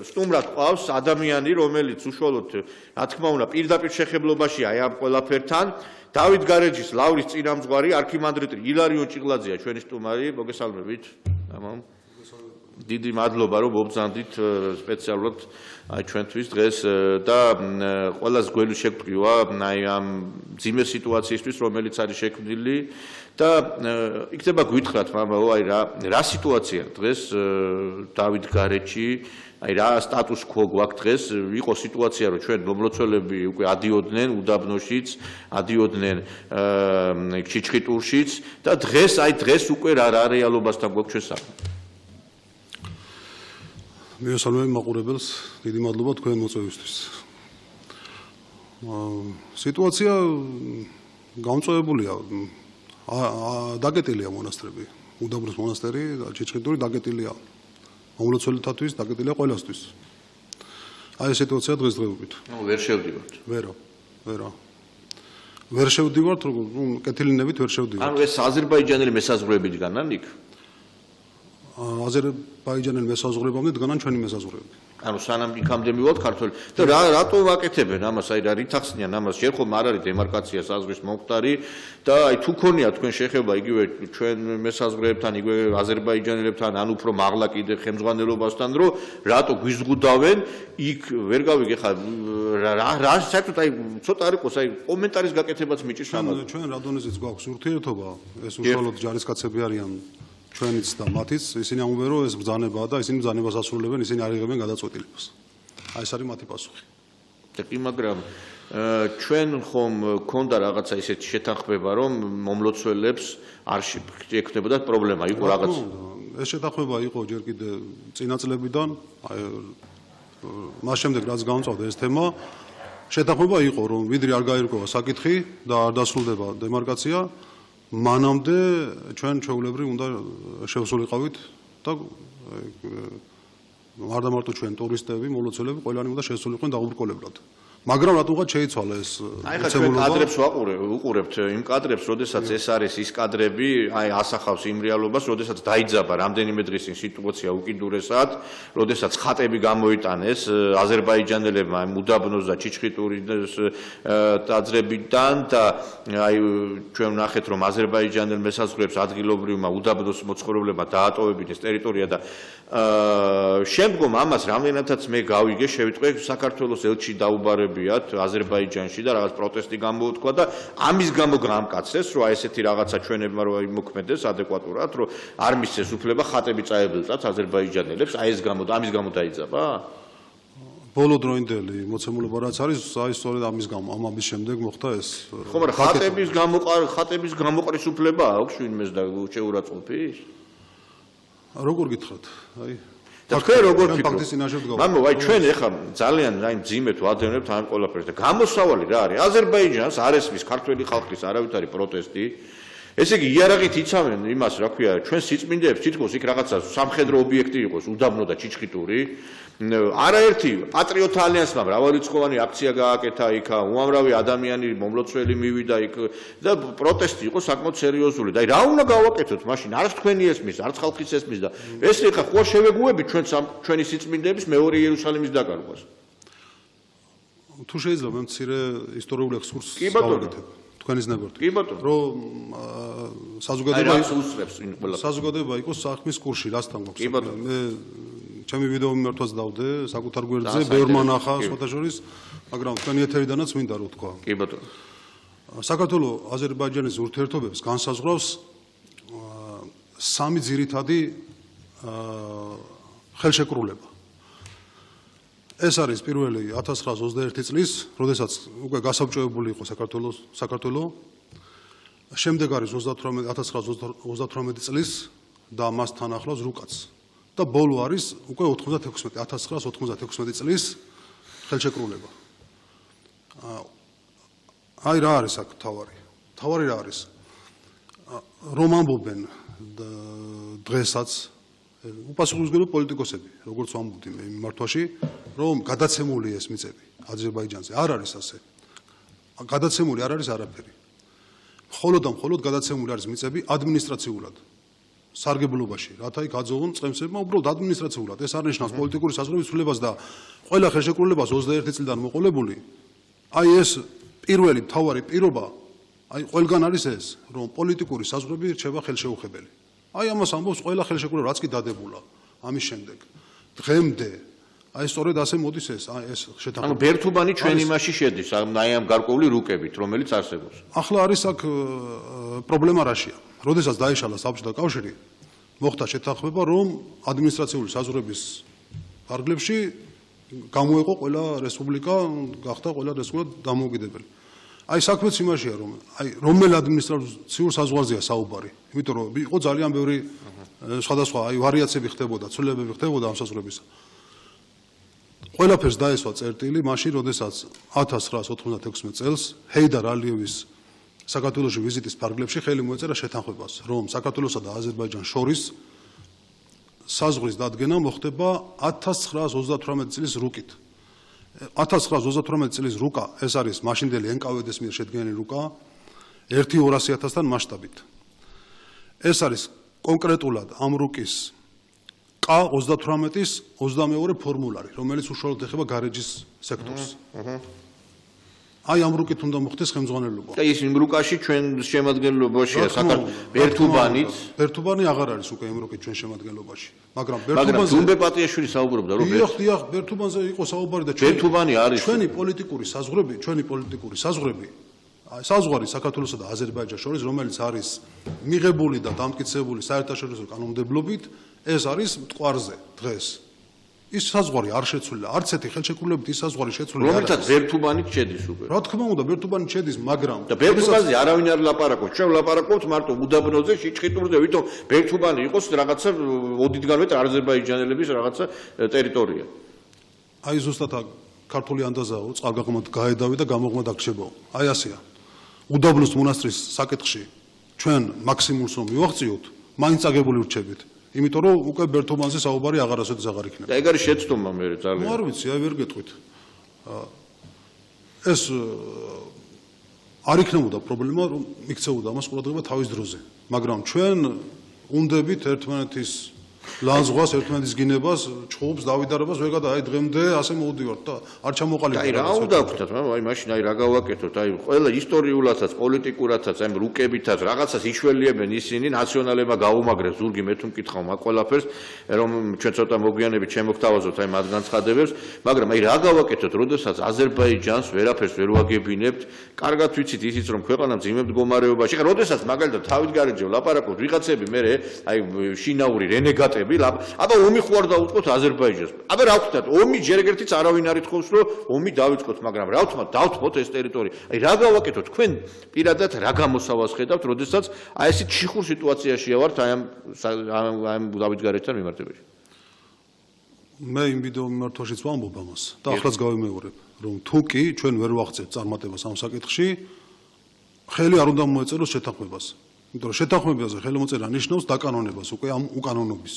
სტუმრად ყავს ადამიანი, რომელიც უშუალოდ, რა თქმა უნდა, პირდაპირ შეხებლობაშია ამ ყველაფერთან. დავით გარეჯის ლავრის წინამძვარი არქიმანდრიტი ილარიონ ჭიღლაძეა ჩვენი სტუმარი, მოგესალმებით. დიდი მადლობა რომ მობრძანდით სპეციალურად ჩვენთვის დღეს და ყველას გველი შეგვყრივა ამ ძიმე სიტუაციისთვის რომელიც არის შექმნილი და იქნება გვითხრათ მამაო აი რა სიტუაცია დღეს დავით გარეჯში აი რა სტატუს quo გვაქვს დღეს იყო სიტუაცია რომ ჩვენ მომლოცველები უკვე ადიოდნენ უდაბნოშიც ადიოდნენ ჩიჩხიტურშიც და დღეს უკვე რა რეალობასთან გვაქვს ჩვენ საქმე მიესალმები მაყურებელს, დიდი მადლობა თქვენ მოწვევისთვის. სიტუაცია გამწვავებულია, დაკეტილია მონასტრები, უდაბნოს მონასტერი, ჩიჩხიტური დაკეტილია. მომლოცველთათვის დაკეტილია ყველასთვის. აი ეს სიტუაცია დღესდღეობით. ვერ შევდივართ. ვერ შევდივართ, კეთილინებით ვერ შევდივართ. ანუ ეს აზერბაიჯანელი მესაზღვრეები დგანან იქ? აზერბაიჯანელი მესაზღვრეებამდე დგანან ჩვენი მესაზღვრეები. ანუ სანამ იქამდე მივად ქართველი და რატო ვაკეთებენ ამას აი რა რით ახსნიან ამას შენ ხომ არ არის დემარკაცია საზღვრის მომხდარი და აი თუ ქონია თქვენ შეხება იგივე ჩვენ მესაზღვრეებთან იგივე აზერბაიჯანელებთან ან უფრო მაღლა კიდე ხელმძღვანელობასთან რომ რატო გვიზღუდავენ იქ ვერ გავიგე ხა რა საერთოდ აი ცოტა არ იყოს აი კომენტარის გაკეთებაც მიჭირს ამაზე ჩვენ რა დონეზეც გვაქვს ურთიერთობა ეს უშუალოდ ჯარისკაცები არიან ჩვენიც და მათიც ისინი ამბობენ რომ ეს ბრძანებაა და ისინი ბრძანებას ასრულებენ ისინი არ იღებენ გადაწყვეტილებას აი ეს არის მათი პასუხი და კი მაგრამ ჩვენ ხომ გქონდა რაღაცა ისეთი შეთანხმება რომ მომლოცველებს არ შეექნებოდა პრობლემა იყო რაღაც ეს შეთანხმება იყო ჯერ კიდე წინა წლებიდან მას შემდეგ რაც გამწვავდა ეს თემა შეთანხმება იყო რომ ვიდრე არ გაირკვევა საკითხი და არ დასრულდება დემარკაცია მანამდე ჩვენ ჩვეულებრივ უნდა შევსულიყავით და მარტო ჩვენ ტურისტები, მომლოცველები ყველანი უნდა შესულიყვნენ დაუბრკოლებლად. მაგრამ რატომღაც შეიცვალა ეს აი ხა ჩვენ კადრებს უყურებთ იმ კადრებს, როდესაც ეს არის ის კადრები, აი ასახავს იმ რეალობას, როდესაც დაიძაბა რამდენიმე დღის წინ სიტუაცია უკიდურესად, როდესაც ხატები გამოიტანეს აზერბაიჯანელებმა უდაბნოს და ჩიჩხიტურის ტაძრებიდან და აი ჩვენ ვნახეთ რომ აზერბაიჯანელ მესაზღვრეებს ადგილობრივმა უდაბნოს მოცხოვრებლებმა დაატოვებინეს ტერიტორია და შემდგომ ამას რამდენადაც მე გავიგე შევიტყვე საქართველოს ელჩი დაუბარებიათ აზერბაიჯანში და რაღაც პროტესტი გამოუთქვა და ამის გამო გამკაცეს რომ აი ესეთი რაღაცა ჩვენებმა რომ იმოქმედეს ადეკვატურად რომ არ მისცეს უფლება ხატები წაებელწათ აზერბაიჯანელებს აი ეს ამის გამო დაიძაბა ბოლო დროინდელი მოცემულობა რაც არის აი სწორედ ამის გამო ამის შემდეგ მოხდა ეს ხო მაგრამ ხატების გამოყრის უფლება აქვს ვინმეს და შეურაცხყოფის როგორ გითხრათ აი და თქვენ როგორ ფიქრობთ? მამო, აი ჩვენ ეხლა ძალიან აი მძიმედ ვადევნებთ ამ ყველაფერს და გამოსავალი რა არის? აზერბაიჯანს არ ესმის ქართველი ხალხის არავითარი პროტესტი. ესე იგი იარაღით იცავენ იმას, რა ქვია, ჩვენ სიწმინდეებს თითქოს იქ რაღაცა სამხედრო ობიექტი იყოს, უდაბნო და ჩიჩხიტური. არაერთი პატრიოტ ალიანსმა მრავალრიცხოვანი აქცია გააკეთა იქ, უამრავი ადამიანი მომლოცველი მივიდა იქ და პროტესტი იყო საკმაოდ სერიოზული. და აი რა უნდა გავაკეთოთ მაშინ? არც თქვენი ესმის, არც ხალხის ესმის და ეს ეხლა ხო შევეგუებით ჩვენი სიწმინდეების მეორე იერუსალიმის დაკარგვას. თუ შეიძლება მე მცირე ისტორიული ექსკურსი გავაკეთებ. თქვენის ნებართვით. კი ბატონო. რომ საზოგადოება იყოს საქმის კურსში, რასთან გვაქვს. კი ბატონო. მე ჩემი ვიდეო მიმართვას დავდე საკუთარ გვერდზე, ბევრმა ნახა სხვათა შორის, მაგრამ თქვენი ეთერიდანაც მინდა რომ თქვა. კი ბატონო. საქართველოს აზერბაიჯანის ურთიერთობებს განსაზღვრავს სამი ძირითადი ხელშეკრულება. ეს არის პირველი 1921 წლის, როდესაც უკვე გასაბჭოებული იყო საქართველო. შემდეგ არის 1938 წლის და მასთან ახლავს რუკაც. და ბოლო არის უკვე 1996 წლის ხელშეკრულება. აი რა არის აქ თავარი? თავარი რა არის? რომ ამბობენ დღესაც უპასუხისმგებლო პოლიტიკოსები, როგორც ვამბობდი მე მიმართვაში, რომ გადაცემული ეს მიწები აზერბაიჯანზე. არ არის ასე. გადაცემული არ არის არაფერი. მხოლოდ გადაცემული არის მიწები ადმინისტრაციულად. სარგებლობაში, რათა იქ აძოვონ წემსებმა უბრალოდ ადმინისტრაციულად. ეს არ ნიშნავს პოლიტიკური საზღვრების ცვლილებას და ყველა ხელშეკრულებას 21 წლიდან მოყოლებული. აი ეს პირველი მთავარი პირობა, აი ყველგან არის ეს, რომ პოლიტიკური საზღვრები რჩება ხელშეუხებელი. აი ამას ამბობს ყველა ხელშეკრულება, რაც კი დადებულა ამის შემდეგ. დღემდე აი სწორედ ასე მოდის ეს შეთანხმება. ანუ ბერთუბანი ჩვენ იმაში შედის, აი ამ გარკვეული რუკებით, რომელიც არსებობს. ახლა არის აქ პრობლემა რაშია? როდესაც დაიშალა საბჭოთა კავშირი, მოხდა შეთანხმება, რომ ადმინისტრაციული საზღვრების ფარგლებში გამოეყო ყველა რესპუბლიკა, გახდა ყველა რესპუბლიკა დამოუკიდებელი. აი საქმეც იმაშია, რომ აი რომელ ადმინისტრაციულ საზღვარზეა საუბარი, იმიტომ რომ იყო ძალიან ბევრი სხვადასხვა აი ვარიაციები ხდებოდა, ცვლილებები ხდებოდა ამ საზღვრებისა. ყველაფერს დაესვა წერტილი მაშინ, როდესაც 1996 წელს ჰეიდარ ალიევის საქართველოში ვიზიტის ფარგლებში ხელი მოეწერა შეთანხმებას, რომ საქართველოსა და აზერბაიჯანს შორის საზღვრის დადგენა მოხდება 1938 წლის რუკით. 1938 წლის რუკა, ეს არის მაშინდელი NKVD-ს მიერ შედგენილი რუკა, 1-200.000-თან მასშტაბით. ეს არის კონკრეტულად ამ რუკის K-38-ის 22 ფორმულარი, რომელიც უშუალოდ ეხება გარეჯის სექტორს. აი ამ რუკით უნდა მოხდეს ხელმძღვანელობა. და ის იმ რუკაში ჩვენ შემადგენლობაშია ბერთუბანიც. ბერთუბანი აღარ არის უკვე იმ რუკით ჩვენ შემადგენლობაში. მაგრამ დუმბე პატიაშვილი საუბრობდა რომ დიახ, ბერთუბანზე იყო საუბარი და ბერთუბანი არის ჩვენი პოლიტიკური საზღვრები, საზღვარი საქართველოსა და აზერბაიჯანს შორის, რომელიც არის მიღებული და დამტკიცებული საერთაშორისო კანონმდებლობით, ეს არის მტკვარზე დღეს. ის საზღვარი არ შეცვლილა, არც ერთი ხელშეკრულებით ის საზღვარი შეცვლილი არ არის. რომელსაც ბერთუბანით შედის უკვე. რა თქმა უნდა, ბერთუბანით შედის, მაგრამ და ბერთუბანზე არავინ არ ლაპარაკობს. ჩვენ ლაპარაკობთ მარტო უდაბნოზე, შიჩხიტურზე, ვითომ ბერთუბანი იყოს რაღაცა ოდითგანვე აზერბაიჯანელების რაღაცა ტერიტორია. აი ზუსტად ქართული ანდაზაო, წყალგაღმად გაედავი და გამოღმად აქ-შებაო. აი ასეა. უდაბნოს მონასტრის საკითხში ჩვენ მაქსიმუმს რომ მივაღწიოთ, მაინც აგებული ვრჩებით. იმიტომ რომ უკვე ბერთუბანზე საუბარი აღარასოდეს აღარ იქნება. და ეგ არის შეცდომა მე ძალიან. არ ვიცი, აი ვერ გეტყვით. ეს არ იქნებოდა პრობლემა, რომ მიქცეოდა ამას ყურადღება თავის დროზე. მაგრამ ჩვენ უნდებით ერთმანეთის ლანძღვას, ერთმანეთის გინებას, ჩხუბს, დავიდარებას ვეგადა აი დღემდე ასე მოვდივართ და არ ჩამოყალიბდა. აი რა უნდა ვქნათ, აი მაშინ აი რა გავაკეთოთ, აი ყველა ისტორიულადაც, პოლიტიკურადაც, აი რუკებითაც რაღაცას იშველიებენ ისინი, ნაციონალებმა გაუმაგრეს ზურგი, მე თუ მკითხავ მაგ ყველაფერს, რომ ჩვენ ცოტა მოგვიანებით შემოგთავაზოთ აი მათ განცხადებებს, მაგრამ აი რა გავაკეთოთ, როდესაც აზერბაიჯანს ვერაფერს ვერ ვაგებინებთ, კარგად ვიცით ისიც რომ ქვეყანა მძიმე მდგომარეობაში, ხა როდესაც მაგალითად თავით გარეჯე ვლაპარაკობთ, ვიღაცები მე აი შინაური რენეგატები აბა ომი ხო არ დაუწყოთ აზერბაიჯანს. აბა რა ვქნათ, ომი ჯერ ეგერთიც არავინ არ ითხოვს, რომ ომი დავიწყოთ, მაგრამ რა ვთქვათ, დავთმოთ ეს ტერიტორია. აი რა გავაკეთოთ, თქვენ პირადად რა გამოსავალს ხედავთ, როდესაც აი ესეთ შიხურ სიტუაციაში ვართ აი ამ დავით გარეჯთან მიმართებაში. მე იმ ვიდეო მიმართვაშიც ვამბობ ამას და ახლაც გავიმეორებ, რომ თუ კი ჩვენ ვერ ვაღწევთ წარმატებას ამ საკითხში, ხელი არ უნდა მოეწეროს შეთანხმებას. იმიტომ რომ შეთანხმებაზე ხელმოწერა ნიშნავს დაკანონებას უკვე ამ უკანონობის.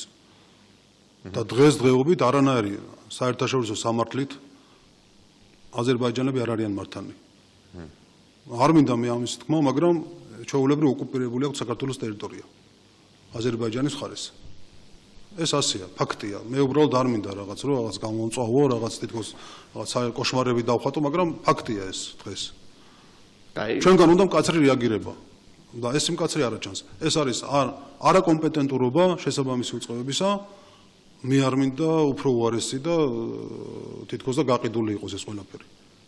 და დღესდღეობით არანაირი საერთაშორისო სამართლით აზერბაიჯანები არ არიან მართანი. არ მინდა მე ამის თქმა, მაგრამ ჩვეულებრივ ოკუპირებული აქვს საქართველოს ტერიტორია. აზერბაიჯანის მხარეს. ეს ასეა, ფაქტია. მე უბრალოდ არ მინდა რაღაც რომ რაღაც გამომწვავო, რაღაც თითქოს რაღაც კოშმარები დავხატო, მაგრამ ფაქტია ეს დღეს. ჩვენგან უნდა მკაცრი რეაგირება. და ეს მკაცრი არ აჩანს. ეს არის არაკომპეტენტურობა შესაბამისი უწყებებისა. მე არ მინდა უფრო უარესი და თითქოს და გაყიდული იყოს ეს ყველაფერი.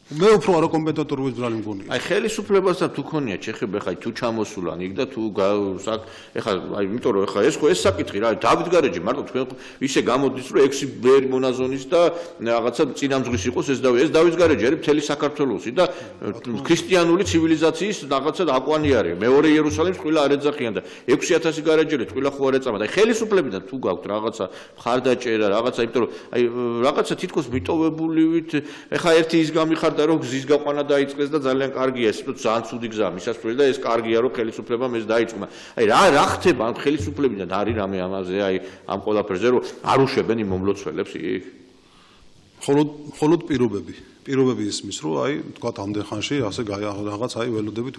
მე უფრო არაკომპეტენტურობის ბრალი მგონია. აი ხელისუფლებასთან თუ ქონია ჩეხები, ხა თუ ჩამოსულან იქ და თუ ეხა აი იმიტომ რომ ეხა ეს საკითხი რა, დავით გარეჯი მარტო თქვენ ისე გამოდის რომ 6 ბერი მონაზონის და რაღაცა წინამძღვრის იყოს ეს დავით გარეჯი არის მთელი საქართველოსი და ქრისტიანული ცივილიზაციის რაღაცა აკვანი არის. მეორე იერუსალიმს ყველა არ ეძახიან და 6000 გარეჯელი ყველა ხო არ ეწამა. აი ხელისუფლებიდან თუ გაქვთ რაღაცა მხარდაჭერა, რაღაცა იმიტომ რომ აი რაღაცა თითქოს მიტოვებულივით ეხა ერთი ის გამიხარდა რომ გზის გაყვანა დაიწყეს და ძალიან კარგია ეს ძალიან ცუდი გზაა მისასვლელი და ეს კარგია რომ ხელისუფლებამ ეს დაიწყო. აი რა ხდება ამ ხელისუფლებიდან არის რამე ამაზე აი ამ ყველაფერზე რომ არ უშვებენ იმ მომლოცველებს იქ? მხოლოდ პირობები ისმის, რომ აი თქვა ამდენ ხანში ასე რაღაც აი ველოდებით.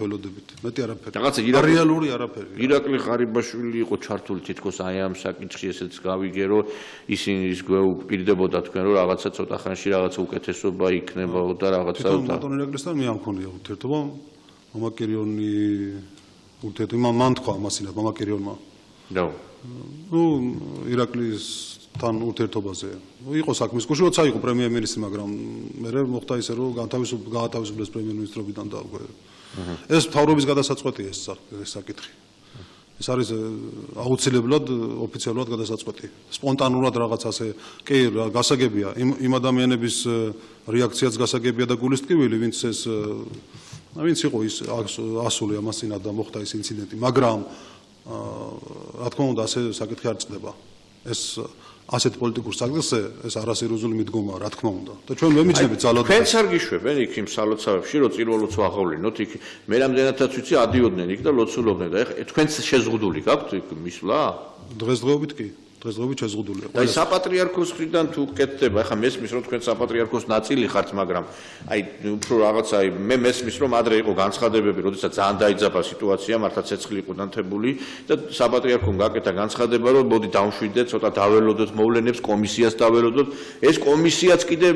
მეტი არაფერი. რაღაცა რეალური არაფერი. ირაკლი ღარიბაშვილი იყო ჩართული თითქოს აი ამ საკითხში, ესეც გავიგე, რომ ისინი ის გვეუპირდებოდა თქვენ, რომ რაღაცა ცოტა ხანში რაღაცა უკეთესობა იქნება და რაღაცა ბატონ ირაკლისთან მე ამ მქონია ურთიერთობა, მამა კირიონი ურთიერთობა მან თქვა ამასინად მამა კირიონმა. ირაკლისთან ურთიერთობაზე. იყო საქმის გულში, როცა იყო პრემიერ-მინისტრი, მაგრამ მე მოხდა ისე, რომ გაათავისუფლეს პრემიერ-მინისტრობიდან და ეს მთავრობის გადასაწყვეტია ეს საკითხი. ეს არის აუცილებლად ოფიციალურად გადასაწყვეტი. სპონტანურად რაღაც ასე კი გასაგებია, იმ ადამიანების რეაქციაც გასაგებია და გულის ტკივილი, ვინც იყო ის ასული ამასინად და მოხდა ის ინციდენტი, მაგრამ რა თქმა უნდა ასე საკითხი არ წდება. ეს ასეთ პოლიტიკურ საკითხზე ეს არასერიოზული მიდგომაა, რა თქმა უნდა. და ჩვენ მემიჯნებით ძალადობას. თქვენც არ გიშვებენ იქ იმ სალოცავებში, რომ წირვა-ლოცვა აღავლინოთ, იქ მე რამდენადაც ვიცი ადიოდნენ იქ და ლოცულობდნენ და ეხლა თქვენც შეზღუდული გაქვთ იქ მისვლა? დღესდღეობით კი. დღესდღეობით შეზღუდულია. და ის საპატრიარქოს მხრიდან თუ კეთდება, ეხლა მესმის რომ თქვენ საპატრიარქოს ნაწილი ხართ, მაგრამ აი უფრო რაღაცა აი მე მესმის რომ ადრე იყო განცხადებები, როდესაც ძალიან დაიძაბა სიტუაცია, მართლა ცეცხლი იყო დანთებული და საპატრიარქომ გაკეთა განცხადება, რომ მოდი დავშვიდეთ, ცოტა დაველოდოთ მოვლენებს, კომისიას დაველოდოთ. ეს კომისიაც კიდე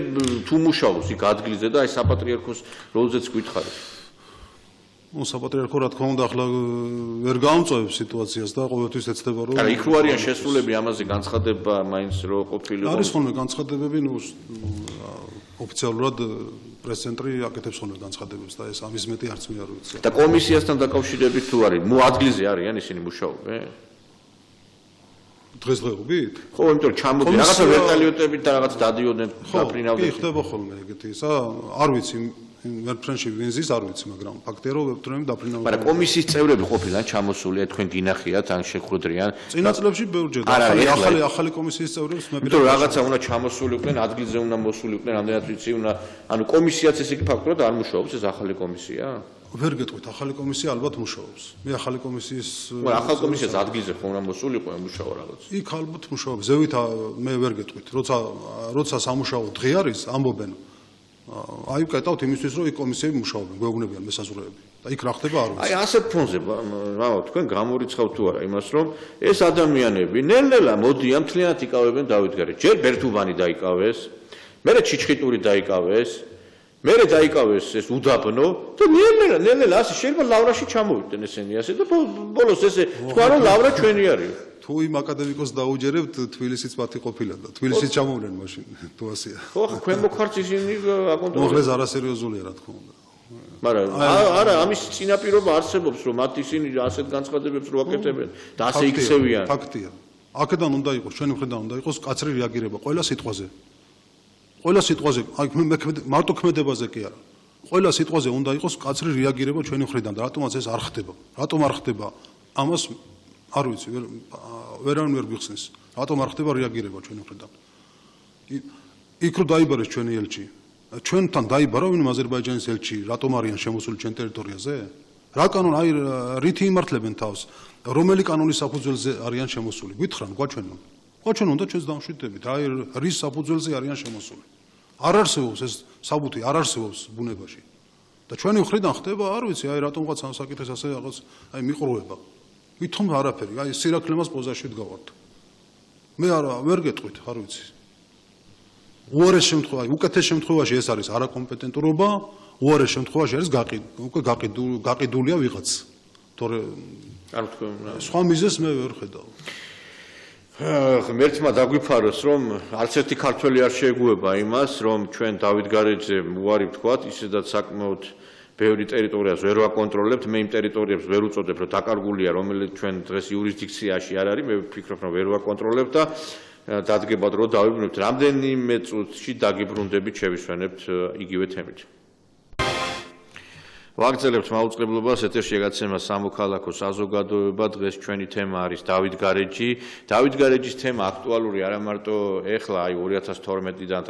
თუ მუშაობს იქ ადგილზე და აი საპატრიარქოს როლზეც გითხარით. საპატრიარქო რა თქმა უნდა ახლა ვერ გაამწვევს სიტუაციას და ყოველთვის ეცდება რომ არა იქ რო არიან შესრულები ამაზე განცხადება მაინც რო ყოფილიყო არის ხოლმე განცხადებები ოფიციალურად პრეს-ცენტრი აკეთებს ხოლმე განცხადებებს და ეს ამის მეტი არც მე არ ვიცი და კომისიასთან დაკავშირებით თუ არის ადგილზე არიან ისინი მუშაობენ დღესდღეობით ხო იმიტომ რომ ჩამოდი რაღაცა ვერტალიოტებით და რაღაც დადიოდნენ დაფრინავდნენ კი ხდება ხოლმე ეგეთი ისა არ ვიცი ვერტფრენში ვინზის არ ვიცი, მაგრამ ფაქტია რომ ვერტფრენები დაფრინავდნენ. მაგრამ კომისიის წევრები ყოფილან ჩამოსულია, თქვენ გინახიათ ან შეგხვედრიან. წინა წლებში ბევრჯერ ახალი კომისიის წევრებს მე იმიტომ რომ რაღაცა უნდა ჩამოსულიყვნენ, ადგილზე უნდა მოსულიყვნენ, ამდენად ვიცი, ანუ კომისიაც ესე იგი ფაქტურად არ მუშაობს ეს ახალი კომისია? ვერ გეტყვით, ახალი კომისია ალბათ მუშაობს. მე ახალი კომისიის ახალი კომისიას ადგილზე ხო უნდა მოსულიყო, მუშაობა რაღაც. იქ ალბათ მუშაობს. ზევით მე ვერ გეტყვით. როცა სამუშაო დღე არის, ამბობენ აი ვკეტავთ იმისთვის რომ იქ კომისიები მუშაობენ, გვეუბნებიან მესაზღვრეები და იქ რა ხდება არ ვიცი. აი ასეთ ფონზე თქვენ გამორიცხავთ თუ არა იმას რომ ეს ადამიანები ნელ-ნელა მოდიან მთლიანად იკავებენ დავით გარეჯს. ჯერ ბერთუბანი დაიკავეს, მერე ჩიჩხიტური დაიკავეს, მერე დაიკავეს ეს უდაბნო და ნელ-ნელა ასე შეიძლება ლავრაში ჩამოვიდნენ ესენი ასე და ბოლოს ესე თქვა რომ ლავრა ჩვენი არის. თუ იმ აკადემიკოს დაუჯერებთ, თბილისიც მათი ყოფილა და თბილისიც ჩამოვლენ მაშინ თუ ასეა. ხო, ჩვენ მოხარც ისინი აკონტროლებს. მოხდეს არასერიოზულია რა თქმა უნდა. მაგრამ არა, ამის წინაპირობა არსებობს, რომ მათ ისინი ასეთ განცხადებებს რო აკეთებენ და ასე იქცევიან. ფაქტია. აქედან უნდა იყოს, ჩვენი მხრიდან უნდა იყოს კაცრი რეაგირება ყველა სიტყვაზე. ყველა სიტყვაზე, აი მარტო ქმედებაზე კი არა. ყველა სიტყვაზე უნდა იყოს კაცრი რეაგირება ჩვენი მხრიდან და რატომაც ეს არ ხდება? რატომ არ ხდება? ამას არ ვიცი, ვერავინ ვერ გვიხსნის. რატომ არ ხდება რეაგირება ჩვენი მხრიდან? იქ რო დაიბარეს ჩვენი ელჩი, ჩვენთან დაიბარა ვინმე აზერბაიჯანის ელჩი, რატომ არიან შემოსული ჩვენ ტერიტორიაზე? რა კანონ აი რითი იმართლებენ თავს? რომელი კანონის საფუძველზე არიან შემოსული? გითხრან, გვაჩვენონ. გვაჩვენონ და ჩვენს დამშვიდდებით, აი რის საფუძველზე არიან შემოსული. არ არსებობს ეს საბუთი, არ არსებობს ბუნებაში. და ჩვენი მხრიდან ხდება, არ ვიცი, აი რატომღაც ამ საკითხს ასე რაღაც აი მიყრუება. ვითომ არაფერი, აი სირაქლემას პოზაში დგავართ. მე ვერ გეტყვით, არ ვიცი. უარეს შემთხვევაში, უკეთეს შემთხვევაში ეს არის არაკომპეტენტურობა, უარეს შემთხვევაში არის გაყიდულია ვიღაც. თორე არ თქვენ სხვა მიზეს მე ვერ ხედავ. ღმერთმა დაგვიფაროს, რომ არც ერთი ქართველი არ შეეგუება იმას, რომ ჩვენ დავით გარეჯზე უარი ვთქვათ, ისედაც საკმაოდ ბევრი ტერიტორიას ვერ ვაკონტროლებთ, მე იმ ტერიტორიებს ვერ უწოდებ, რომ დაკარგულია, რომელიც ჩვენ დღეს იურისდიქციაში არ არის, მე ვფიქრობ, რომ ვერ ვაკონტროლებთ და დადგებად რომ დავიბრუნებთ, რამდენიმე წუთში დაგიბრუნდებით, შევისვენებთ იგივე თემით. ვაგრძელებთ მაუწყებლობას ეთერში გადაცემა სამოქალაქო საზოგადოება. დღეს ჩვენი თემა არის დავით გარეჯი. დავით გარეჯის თემა აქტუალური არა მარტო ეხლა, აი 2012-დან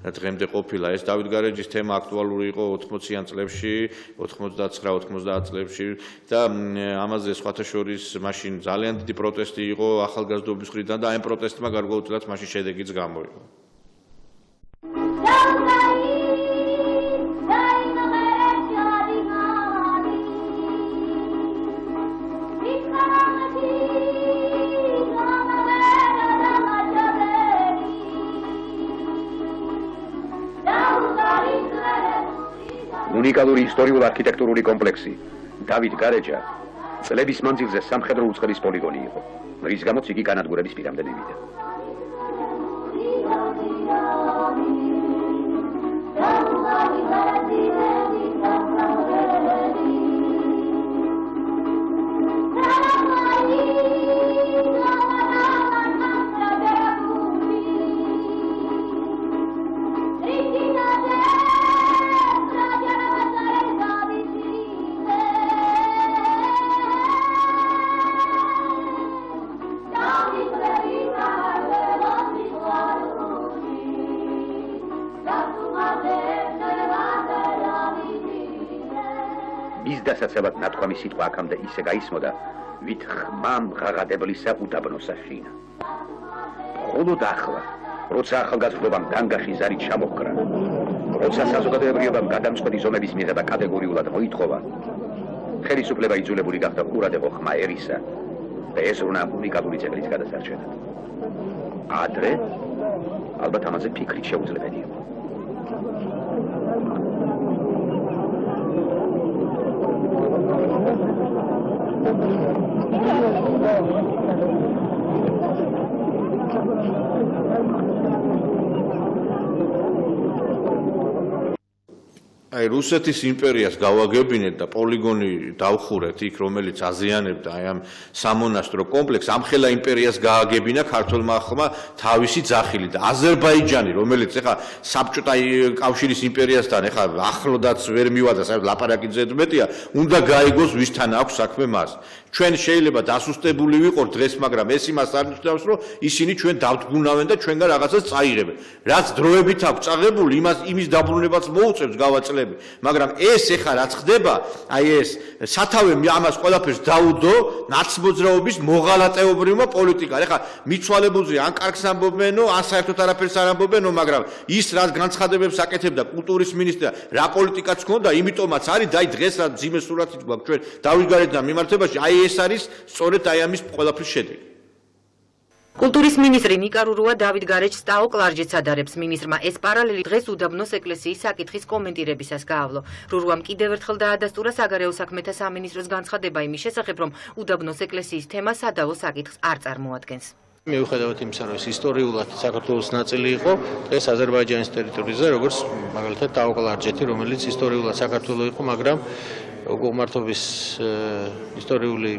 დღემდე ყოფილა. ეს დავით გარეჯის თემა აქტუალური იყო 80-იან წლებში, 89-90 წლებში და ამაზე სხვათა შორის მაშინ ძალიან დიდი პროტესტი იყო ახალგაზრდობის მხრიდან და ამ პროტესტმა გარკვეულწილად მაშინ შედეგიც გამოიღო. უნიკალური ისტორიულ-არქიტექტურული კომპლექსი დავით გარეჯა წლების მანძილზე სამხედრო უწყების პოლიგონი იყო, რის გამოც იგი განადგურების პირამდე მივიდა. დასაცავად ნათქვამი სიტყვა აქამდე ისე გაისმოდა, ვით ხმამ ღაღადებლისა უდაბნოსა შინა. მხოლოდ ახლა, როცა ახალგაზრდობამ განგახი ზარი ჩამოჰკრა, როცა საზოგადოებრივობამ გადამწყვეტი ზომების მიღება კატეგორიულად მოითხოვა, ხელისუფლება იძულებული გახდა ყურადღება ხმა ერისა და ეზრუნა უნიკალური ძეგლის გადასარჩენად. ადრე, ალბათ ამაზე ფიქრით შეუძლებელი იყო. აი რუსეთის იმპერიას გავაგებინეთ და პოლიგონი დავხურეთ იქ, რომელიც აზიანებდა აი ამ სამონასტრო კომპლექსს, ამხელა იმპერიას გააგებინა ქართულმა ხმა თავისი ძახილი და აზერბაიჯანი, რომელიც ეხა საბჭოთა კავშირის იმპერიასთან ეხა ახლოდაც ვერ მივადა, საერთოდ ლაპარაკი ზედმეტია, უნდა გაიგოს ვისთან აქვს საქმე მას. ჩვენ შეიძლება დასუსტებული ვიყოთ დღეს, მაგრამ ეს იმას არ ნიშნავს, რომ ისინი ჩვენ დავთგუნავენ და ჩვენგან რაღაცას წაიღებენ. რაც დროებით აქვს წაღებული, იმის დაბრუნებას მოუწევს გავაწლები. მაგრამ ეს ეხა რაც ხდება, აი ეს სათავე ამას ყველაფერს დაუდო ნაცმოძრაობის მოღალატეობრივმა პოლიტიკა. ეხა მიცვალებულზე ან კარგს ამბობენო, ან საერთოდ არაფერს არ ამბობენო, მაგრამ ის რაც განცხადებებს აკეთებდა კულტურის მინისტრია, რა პოლიტიკაც ჰქონდა, იმიტომაც არის და აი დღეს რა ძიმე სურათით გვაქვს ჩვენ დავით გარეჯის მიმართებაში, აი ეს არის სწორედ აი ამის ყველაფრის შედეგი. კულტურის მინისტრი ნიკარურუა დავით გარეჯს ტაო-კლარჯეთს ადარებს. მინისტრმა ეს პარალელი დღეს უდაბნოს ეკლესიის საკითხის კომენტირებისას გაავლო. რურუამ კიდევ ერთხელ დაადასტურა საგარეო საქმეთა სამინისტროს განცხადება იმის შესახებ, რომ უდაბნოს ეკლესიის თემა სადავო საკითხს არ წარმოადგენს. მიუხედავად იმისა, რომ ეს ისტორიულად საქართველოს ნაწილი იყო, დღეს აზერბაიჯანის ტერიტორიაზე, როგორც მაგალითად ტაო-კლარჯეთი, რომელიც ისტორიულად საქართველო იყო, მაგრამ უღმართობის ისტორიული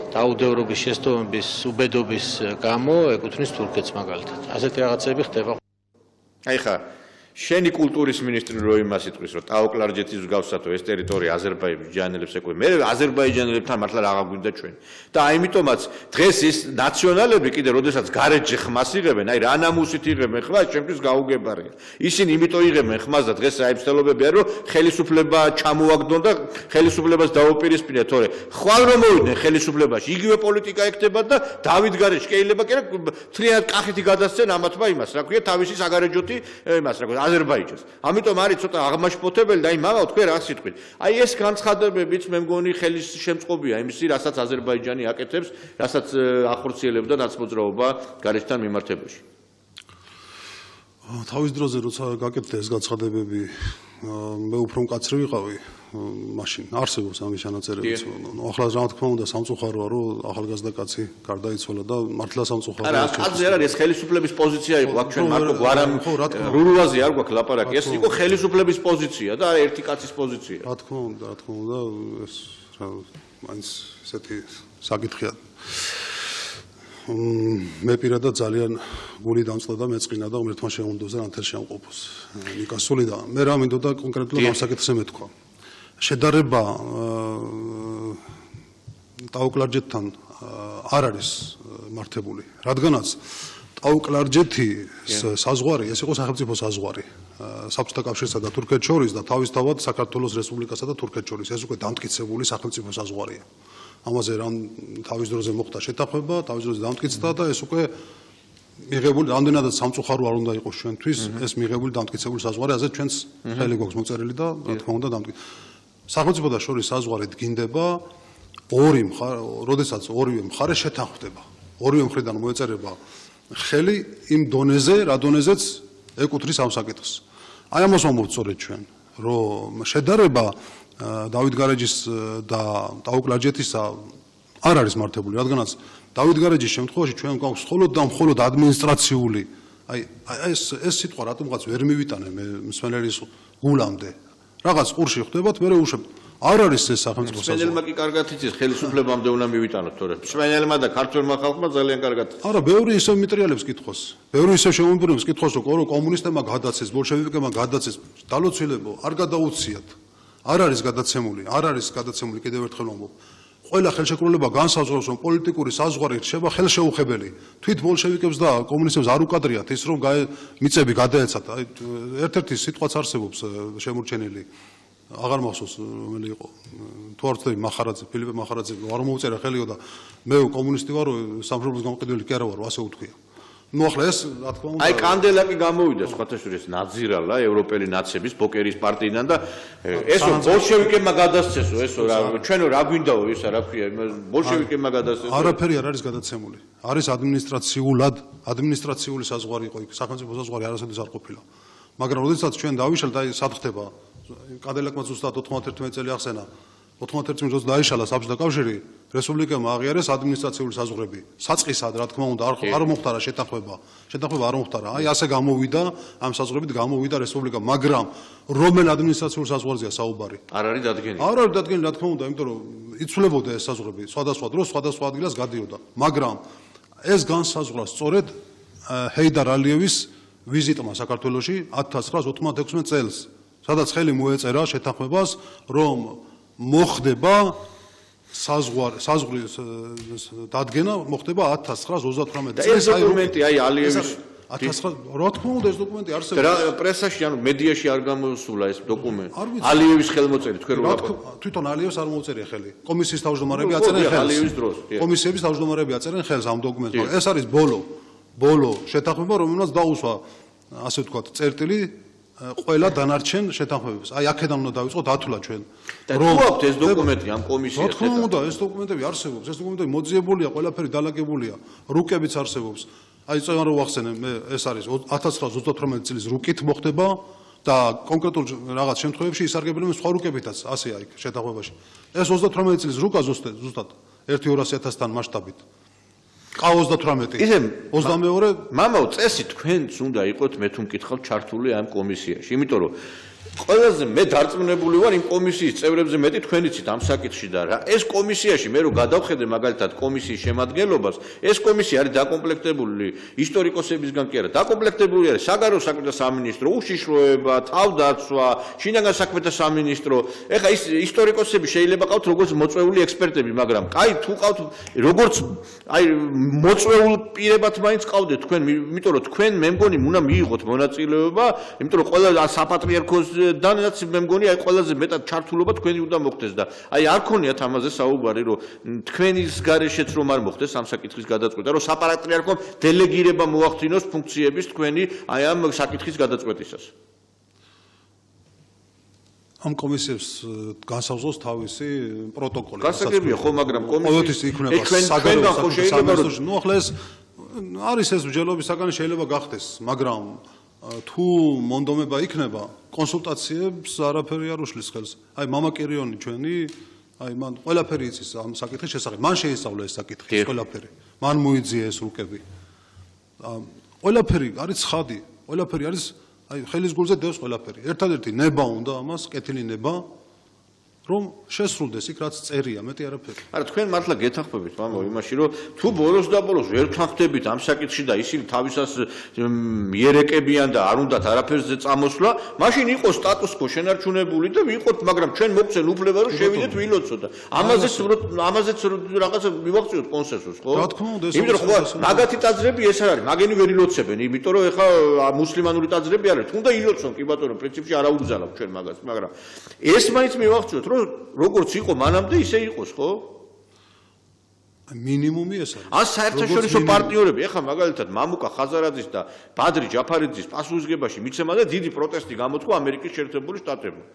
დაუდევრობის შესტოვების უბედობის გამო ეკუთვნის თურქეთს მაგალითად. ასეთი რაღაცები ხდება. აი ხა შენი კულტურის მინისტრი რო იმას იტყვის, რომ ტაო-კლარჯეთის მსგავსათო ეს ტერიტორია აზერბაიჯანელებს ეკუთვნის. მე აზერბაიჯანელებთან მართლა რა გაგვინდა ჩვენ. და აიმიტომაც დღეს ეს ნაციონალები კიდე როდესაც გარეჯში ხმას იღებენ, აი რა ნამუსით იღებენ ხმას, ჩემთვის გაუგებარია. ისინი იმიტომ იღებენ ხმას და დღეს აი მცდელობებია, რომ ხელისუფლება ჩამოაგდონ და ხელისუფლებას დაუპირისპირდნენ, თორე ხვალ რომ მოვიდნენ ხელისუფლებაში, იგივე პოლიტიკა ექთებათ და დავით გარეჯს შეიძლება კი რა თლიანად კახეთი გადასცენ ამათმა იმას, რა ქვია, თავისი საგარეჯოთი იმას, რა ქვია, აზერბაიჯანს. ამიტომ არის ცოტა აღმაშფოთებელი და აი მაგალ თქვენ რა სიტყვით. აი ეს განცხადებებიც მე მგონი ხელის შემწყობია იმისი, რასაც აზერბაიჯანი აკეთებს, რასაც ახორციელებდა ნაცმოძრაობა გარეჯთან მიმართებაში. თავის დროზე როცა გაკეთდა ეს განცხადებები, მე უფრო მკაცრი ვიყავი, მაშინ არსებობს ამის ჩანაწერებიც. ახლა რა თქმა უნდა სამწუხაროა, რომ ახალგაზრდა კაცი გარდაიცვალა და მართლა სამწუხაროა. არა, კაცზე არ არის, ეს ხელისუფლების პოზიცია იყო, აქ ჩვენ მარტო გვარამ რურუაზე არ გვაქვს ლაპარაკი, ეს იყო ხელისუფლების პოზიცია და არა ერთი კაცის პოზიცია. რა თქმა უნდა, ეს რა მაინც ესეთი საკითხია. მე პირადად ძალიან გული დამწყდა და მეწყინა და ღმერთმა შეუნდოზე ანთელ შემყოფოს. ნიკასული და მე რა მინდოდა კონკრეტულად ამ საკითხზე მეთქვა. შედარება ტაო-კლარჯეთთან არ არის მართებული, რადგანაც ტაო-კლარჯეთის საზღვარი, ეს იყო სახელმწიფო საზღვარი საბჭოთა კავშირსა და თურქეთს შორის და თავისთავად საქართველოს რესპუბლიკასა და თურქეთს შორის, ეს უკვე დამტკიცებული სახელმწიფო საზღვარია. ამაზე რამ თავის დროზე მოხდა შეთანხმება, თავის დროზე დამტკიცდა და ეს უკვე მიღებული რამდენადაც სამწუხარო არ უნდა იყოს ჩვენთვის, ეს მიღებული დამტკიცებული საზღვარი, ასე ჩვენს ხელი გვაქვს მოწერილი და რა თქმა უნდა დამტკიცებული. სახელმწიფო და შორის საზღვარი დგინდება როდესაც ორივე მხარე შეთანხმდება. ორივე მხრიდან მოეწერება ხელი იმ დონეზე, რა დონეზეც ეკუთვნის ამ საკითხს. აი ამას ვამბობთ სწორედ ჩვენ. რომ შედარება დავით გარეჯის და ტაო-კლარჯეთისა არ არის მართებული, რადგანაც დავით გარეჯის შემთხვევაში ჩვენ გვაქვს მხოლოდ და მხოლოდ ადმინისტრაციული, ეს სიტყვა რატომღაც ვერ მივიტანე მე მსმენელის გულამდე. რაღაც ყურში ხდებათ, მე უშვებ. არ არის ეს სახელმწიფო საზღვარი. მსმენელმა კი კარგად იცის, ხელისუფლებამდე უნდა მივიტანოთ, თორე მსმენელმა და ქართველმა ხალხმა ძალიან კარგად. არა, ბევრი ისევ მიტრიალებს კითხოს. ბევრი ისევ შემოგვიბრუნებს კითხოს, რომ კომუნისტებმა გადაცეს, ბოლშევიკებმა გადაცეს, დალოცვილებო, არ გადაუციათ. არ არის გადაცემული კიდევ ერთხელ ვამბობ. ყველა ხელშეკრულება განსაზღვრავს, რომ პოლიტიკური საზღვარი რჩება ხელშეუხებელი. თვით ბოლშევიკებს და კომუნისტებს არ უკადრიათ ის, რომ მიწები გადაეცათ. აი, ერთ-ერთი სიტყვაც არსებობს შემორჩენილი. აღარ მახსოვს რომელი იყო. თუ არ ვცდები მახარაძე, ფილიპე მახარაძე არ მოუწერა ხელიო და მე კომუნისტი ვარო, სამშობლოს გამყიდველი კი არა ვარო, ასე უთქვია. ნუ ახლა ეს რა თქმა უნდა აი კანდელა კი გამოვიდა სხვათა შორის ნაძირალა ევროპელი ნაციების პოკერის პარტიიდან და ესო ბოლშევიკებმა გადასცესო ესო რა ჩვენო რა გვინდაო ისა რა ქვია ბოლშევიკებმა გადასცესო არაფერი არ არის გადაცემული არის ადმინისტრაციული საზღვარი იყო იქ სახელმწიფო საზღვარი არასოდეს არ ყოფილა მაგრამ როდესაც ჩვენ დავიშალთ აი სად ხდება კანდელაკმა ზუსტად 91 წელი ახსენა 91 წელს დაიშალა საბჭოთა კავშირი რესპუბლიკებმა აღიარეს ადმინისტრაციული საზღვრები საწყისად რა თქმა უნდა არ მოხდარა შეთანხმება არ მოხდარა აი ასე გამოვიდა ამ საზღვრებით გამოვიდა რესპუბლიკა მაგრამ რომელ ადმინისტრაციულ საზღვარზეა საუბარი არ არის დადგენილი რა თქმა უნდა იმიტომ რომ იცვლებოდა ეს საზღვრები სხვადასხვა დროს სხვადასხვა ადგილას გადიოდა მაგრამ ეს განსაზღვრა სწორედ ჰეიდარ ალიევის ვიზიტმა საქართველოში 1996 წელს სადაც ხელი მოეწერა შეთანხმებას რომ მოხდება საზღვრის დადგენა მოხდება 1938 წელს. ეს დოკუმენტი აი ალიევის რა თქმა უნდა ეს დოკუმენტი არსებობს. რა პრესაში ანუ მედიაში არ გამოსულა ეს დოკუმენტი. ალიევის ხელმოწერით თქვენ რა თვითონ ალიევს არ მოუწერია ხელი. კომისიის თავმჯდომარეები აწერენ ხელს. ალიევის დროს. კომისიების თავმჯდომარეები აწერენ ხელს ამ დოკუმენტს. ეს არის ბოლო შეთანხმება რომელმაც დაუსვა ასე ვთქვათ წერტილი ყველა დანარჩენ შეთანხმებებს. აი აქედან უნდა დავიწყოთ ათვლა ჩვენ. რომ აქვს ეს დოკუმენტი ამ კომისიას. რა თქმა უნდა, ეს დოკუმენტები არსებობს. ეს დოკუმენტები მოძიებულია, ყველაფერი დალაგებულია, რუკებიც არსებობს. აი წევან რო ვახსენე, მე ეს არის 1938 წლის რუკით მოხდება და კონკრეტულ რაღაც შემთხვევებში ისარგებლებენ სხვა რუკებითაც, ასე აი შეთანხმებაში. ეს 38 წლის რუკა ზუსტად 1-200.000-თან მასშტაბით. ყავს 28. ისე 22 მამაო წესი თქვენც უნდა იყოთ მე თუ მკითხავთ ჩართული ამ კომისიაში. იმიტომ რომ ყველაზე მე დარწმუნებული ვარ იმ კომისიის წევრებზე მეტი თქვენიცით ამ საკითხში და რა ეს კომისიაში მე რო გადავხედე მაგალითად კომისიის შემადგენლობას ეს კომისია არის დაკომპლექტებული ისტორიკოსებისგან კი არა დაკომპლექტებული არის საგარეო საქმეთა სამინისტრო უშიშროება თავდაცვა შინაგან საქმეთა სამინისტრო ეხა ის ისტორიკოსები შეიძლება ყავთ როგორც მოწვეული ექსპერტები მაგრამ კაი თუ ყავთ როგორც აი მოწვეულ პირებად მაინც ყავდეთ თქვენ იმიტომ რომ თქვენ მე მგონი უნდა მიიღოთ მონაწილეობა იმიტომ რომ ყველა საპატრიარქოს დანაც მე მგონი აი ყველაზე მეტად ჩართულობა თქვენი უნდა მოხდეს და აი არ ქონიათ ამაზე საუბარი რომ თქვენის გარეშეც რომ არ მოხდეს ამ საკითხის გადაწყვეტა რომ საპატრიარქომ დელეგირება მოახდინოს ფუნქციების თქვენი აი ამ საკითხის გადაწყვეტისას ამ კომისიებს განსაზღვროს თავისი პროტოკოლი. გასაგებია ხო, მაგრამ ყოველთვის იქნება თქვენგან ხო შეიძლება რომ ნუ ახლა ეს არის ეს მსჯელობის საგანი შეიძლება გახდეს, მაგრამ თუ მონდომება იქნება, კონსულტაციებს არაფერი არ უშლის ხელს. აი მამა კირიონი ჩვენი, აი მან ყველაფერი იცის ამ საკითხის შესახებ. მან შეისწავლა ეს საკითხი, ყველაფერი. მან მოიძიე ეს რუკები. ყველაფერი არის ცხადი, ყველაფერი არის აი ხელის გულზე დევს ყველაფერი. ერთადერთი ნება უნდა ამას, კეთილი ნება, რომ შესრულდეს იქ რაც წერია, მეტი არაფერი. არა, თქვენ მართლა გეთანხმებით, მამო, იმაში, რომ თუ ბოლოს და ბოლოს ვერ თანხმდებით ამ საკითხში და ისინი თავისას მიერეკებიან და არ უნდათ არაფერზე წამოსვლა, მაშინ იყოს სტატუს კო შენარჩუნებული და ვიყოთ, მაგრამ ჩვენ მოგცენ უფლება რომ შევიდეთ ვილოცოთ და ამაზეც რაღაცა მივაღწიოთ კონსენსუსს, ხო? რა თქმა უნდა, იმიტომ რომ ხო, მაგათი ტაძრები ეს არ არის, მაგენი ვერ ილოცებენ, იმიტომ რომ ეხა მუსლიმანური ტაძრები არ არის, თუნდა ილოცონ, კი ბატონო, პრინციპში არ აუგზავნებთ ჩვენ მაგას, მაგრამ ეს მაინც მივაღწიოთ როგორც იყო მანამდე ისე იყოს ხო? მინიმუმი ეს არის. ან საერთაშორისო პარტნიორები, ეხლა მაგალითად მამუკა ხაზარაძის და ბადრი ჯაფარიძის პასუხისგებაში მიცემა და დიდი პროტესტი გამოთქვა ამერიკის შეერთებული შტატებმა.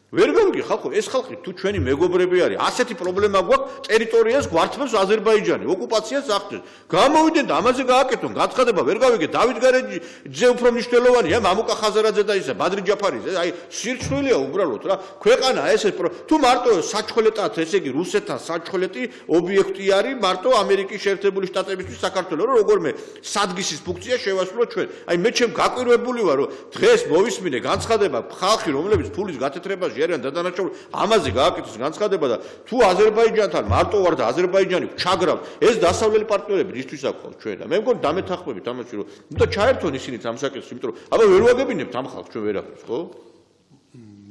ვერ გავიგე ხალხო, ეს ხალხი თუ ჩვენი მეგობრები არის, ასეთი პრობლემა გვაქვს, ტერიტორიას გვართმევს აზერბაიჯანი, ოკუპაციას ახდენს. გამოვიდნენ და ამაზე გააკეთონ გაცხადება, ვერ გავიგე, დავით გარეჯიძე უფრო მნიშვნელოვანია, მამუკა ხაზარაძე და ისა, ბადრი ჯაფარიძე, აი სირჩხილია უბრალოდ რა. ქვეყანა ესე თუ მარტო საჩხოლეტად, ესე იგი რუსეთთან საჩხოლეტი ობიექტი არის მარტო ამერიკის შეერთებული შტატებისთვის საქართველოს, რომ როგორმე სადგისის ფუნქცია შევასრულოთ ჩვენ. აი მე ჩემ გაკვირვებული ვარ, რომ დღეს მოვისმინე განცხადება ხალხი, რომლებიც ფულის გათეთრებაში არიან დადანაშაული, ამაზე გააკეთოს განცხადება და თუ აზერბაიჯანთან მარტო ვარ და აზერბაიჯანი ჩაგრავ, ეს დასავლელი პარტნიორები რისთვის აქვს ჩვენ და მე მგონი დამეთანხმებით ამაში, რომ უნდა ჩაერთონ ისინიც ამ საკითხს, იმიტომ რომ აბა ვერ ვაგებინებთ ამ ხალხს ჩვენ ვერაფერს, ხო?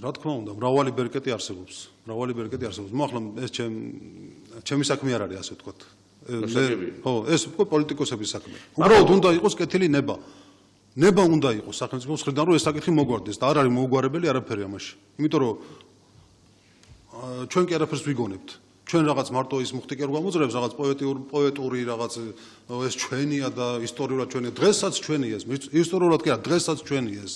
რა თქმა უნდა, მრავალი ბერკეტი არსებობს. მოახლა ეს ჩემი საქმე არ არის, ასე ვთქვათ. ხო, ეს უკვე პოლიტიკოსების საქმე. უბრალოდ უნდა იყოს კეთილი ნება. ნება უნდა იყოს სახელმწიფოს მხრიდან, რომ ეს საკითხი მოგვარდეს და არ არის მოუგვარებელი არაფერი ამაში. იმიტომ რომ ჩვენ კი არაფერს ვიგონებთ. ჩვენ რაღაც მარტო ის მუხტი კი არ გამოძრებს, რაღაც პოეტური რაღაც ეს ჩვენია და ისტორიულად ჩვენია. დღესაც ჩვენია ეს, ისტორიულად კი არა, დღესაც ჩვენია ეს.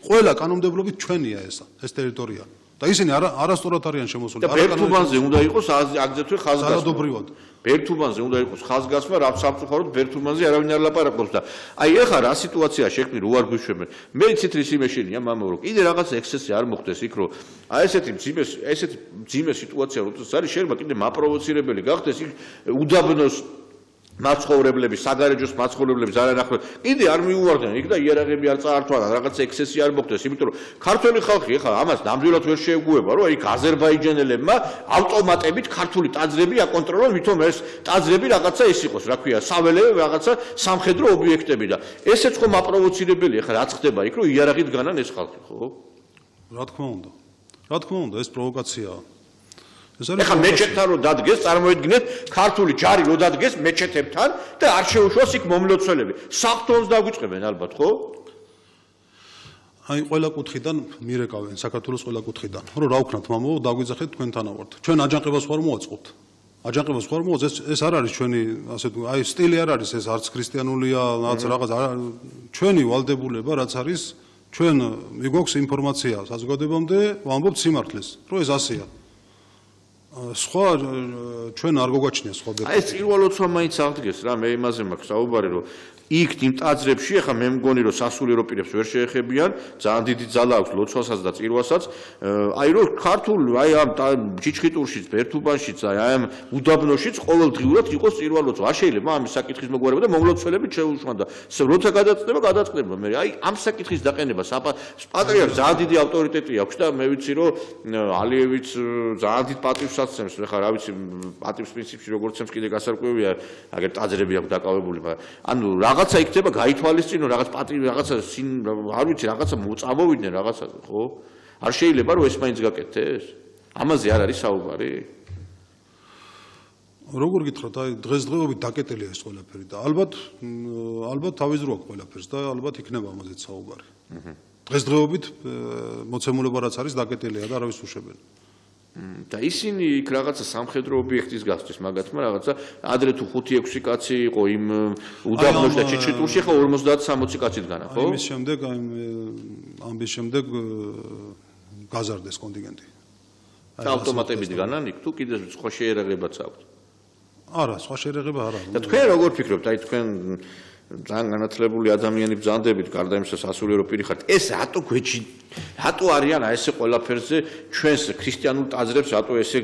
ყველა კანონმდებლობით ჩვენია ეს ტერიტორია. და ისინი არასწორად არიან შემოსული. და ბერთუბანზე უნდა იყოს აგზეთვე ხაზგასმა. ძალადობრივად. ბერთუბანზე უნდა იყოს ხაზგასმა, რა სამწუხაროდ ბერთუბანზე არავინ არ ლაპარაკობს და აი ეხლა რა სიტუაცია შექმნი რო არ გვიშვებენ. მე ციტრის იმეშინია მამა რომ კიდე რაღაც ექსცესი არ მოხდეს იქ რომ აი ესეთი მძიმე სიტუაცია როდესაც არის შეიძლება კიდე მაპროვოცირებელი გახდეს იქ უდაბნოს მაცხოვრებლები, საგარეჯოს მაცხოვრებლები არანახო. კიდე არ მიუვარდნენ იქ და იერაღები არ წაართვა და რაღაც ექსცესი არ მოხდეს, იმიტომ რომ ქართველი ხალხი ეხლა ამას ნამდვილად ვერ შეეგუება, რომ იქ აზერბაიჯანელებმა ავტომატებით ქართული ტაძრები აკონტროლონ, ვითომ ეს ტაძრები რაღაცა ის იყოს, რა ქვია, საველე რაღაცა სამხედრო ობიექტები და ესეც ხომ აპროვოცირებელი ეხლა რაც ხდება იქ, რომ იერაღით განან ეს ხალხი, ხო? რა თქმა უნდა, ეს პროვოკაციაა. ეხლა მეჩეთთან რო დადგეს, წარმოიდგინეთ, ქართული ჯარი რო დადგეს მეჩეთებთან და არ შეუშვას იქ მომლოცველები. საფრთხეს დაგვიწყებენ ალბათ, ხო? აი ყველა კუთხიდან მირეკავენ, საქართველოს ყველა კუთხიდან. რომ რა ვქნათ, მამო, დაგვიძახეთ თქვენთანავართ. ჩვენ აჯანყებას ხوار მოვაწყობთ. აჯანყებას ხوار მოვაწყობთ, ეს არ არის ჩვენი, ასე თუ აი სტილი არ არის, ეს არც ქრისტიანულია, რაღაც ჩვენი ვალდებულება, რაც არის, ჩვენ მიგვაქვს ინფორმაცია საზოგადოებამდე, ვამბობთ სიმართლეს, რომ ეს ასეა. სხვა ჩვენ არ გვაჩნია სხვა ბერკეტი. აი ეს წირვალოცვა მაინც აღდგეს რა, მე იმაზე მაქვს საუბარი, რომ იქ იმ ტაძრებში ახლა მე მგონი რომ სასულიერო პირებს ვერ შეეხებიან, ძალიან დიდი ძალა აქვს ლოცვასაც და წირვასაც. აი რომ ქართულ აი ამ ჩიჩხიტურშიც, ბერთუბანშიც, აი ამ უდაბნოშიც ყოველდღიურად იყოს წირვალოცვა. არ შეიძლება ამის საკითხის მოგვარება და მომლოცველები შეუშვან და როცა გადაწყდება. მე აი ამ საკითხის დაყენება პატრიარქს ძალიან დიდი ავტორიტეტი აქვს და მე ვიცი რომ ალიევიც ძალიან დიდ პატივს აცემს, ხა რა ვიცი, პატივს პრინციპში როგორც წემს კიდე გასარკვევია, აგერ ტაძრები აქვს დაკავებული, ანუ რაღაცა იქნება გაითვალისწინო, რაღაც პატივი, რაღაცა არ ვიცი, რაღაცა მოწამოვიდნენ რაღაცაზე, ხო? არ შეიძლება რომ ეს მაინც გაკეთდეს? ამაზე არ არის საუბარი? როგორ გითხრათ, აი დღესდღეობით დაკეტილია ეს ყველაფერი და ალბათ თავიზრო აქვს ყველაფერს და ალბათ იქნება ამაზეც საუბარი. დღესდღეობით მოცემულობა რაც არის დაკეტილია და არავის უშებენ. და ისინი იქ რაღაცა სამხედრო ობიექტის გასწვის მაგათმა რაღაცა ადრე თუ 5-6 კაცი იყო იმ უდაბნოში და ჩიჩხიტურში ხა 50-60 კაცი დგანა, ხო? ამის შემდეგ გაზარდეს კონტინგენტი. და ავტომატები დგანან იქ თუ კიდე სხვა შეერაღებაც აქვს? არა, სხვა შეერაღება არა. და თქვენ როგორ ფიქრობთ, აი თქვენ ძალიან განათლებული ადამიანი ბრძანდებით, გარდა იმისა სასულიერო პირი ხართ, ეს რატო რატო არიან აი ესე ყველაფერზე ჩვენს ქრისტიანულ ტაძრებს რატო ესე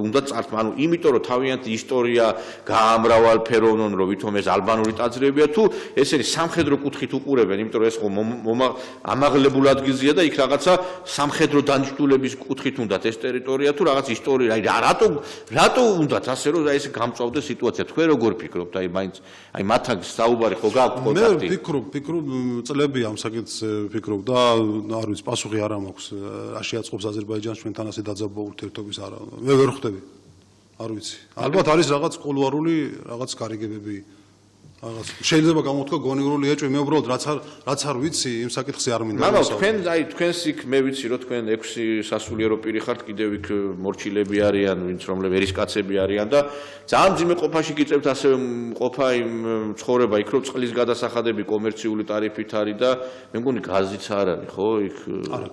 უნდა წართვა? ანუ იმიტომ რომ თავიანთი ისტორია გაამრავალფეროვნონ, რომ ვითომ ეს ალბანური ტაძრებია თუ ესენი სამხედრო კუთხით უყურებენ, იმიტომ რომ ეს ხომ ამაღლებულ ადგილზეა და იქ რაღაცა სამხედრო დანიშნულების კუთხით უნდათ ეს ტერიტორია თუ რაღაც ისტორია, აი რატო უნდათ ასე რომ აი ესე გამწვავდეს სიტუაცია? თქვენ როგორ ფიქრობთ? აი მაინც აი მათთან საუბარი ხო გააქვთ კონტაქტი? მე ვფიქრობ წლები ამ საკითხს ვფიქრობ და არ ვიცი პასუხი არ მაქვს, რა შეაწყობს აზერბაიჯანს ჩვენთან ასე დაძაბვა ურთიერთობის არა. მე ვერ ხვდები. არ ვიცი. ალბათ არის რაღაც კულუარული რაღაც გარიგებები. შეიძლება გამოთქვა გონივრული ეჭვი, მე უბრალოდ რაც არ ვიცი, იმ საკითხზე არ მინდა. მაგრამ თქვენს იქ მე ვიცი რომ თქვენ 6 სასულიერო პირი ხართ, კიდევ იქ მორჩილები არიან, ვინც რომლები ერისკაცები არიან და ძალიან ძიმე ყოფაში გიწევთ ასევე ყოფა იმ ცხოვრება იქ რომ წყლის გადასახადები კომერციული ტარიფით არის და მე მგონი გაზიც არ არის, ხო? იქ არა,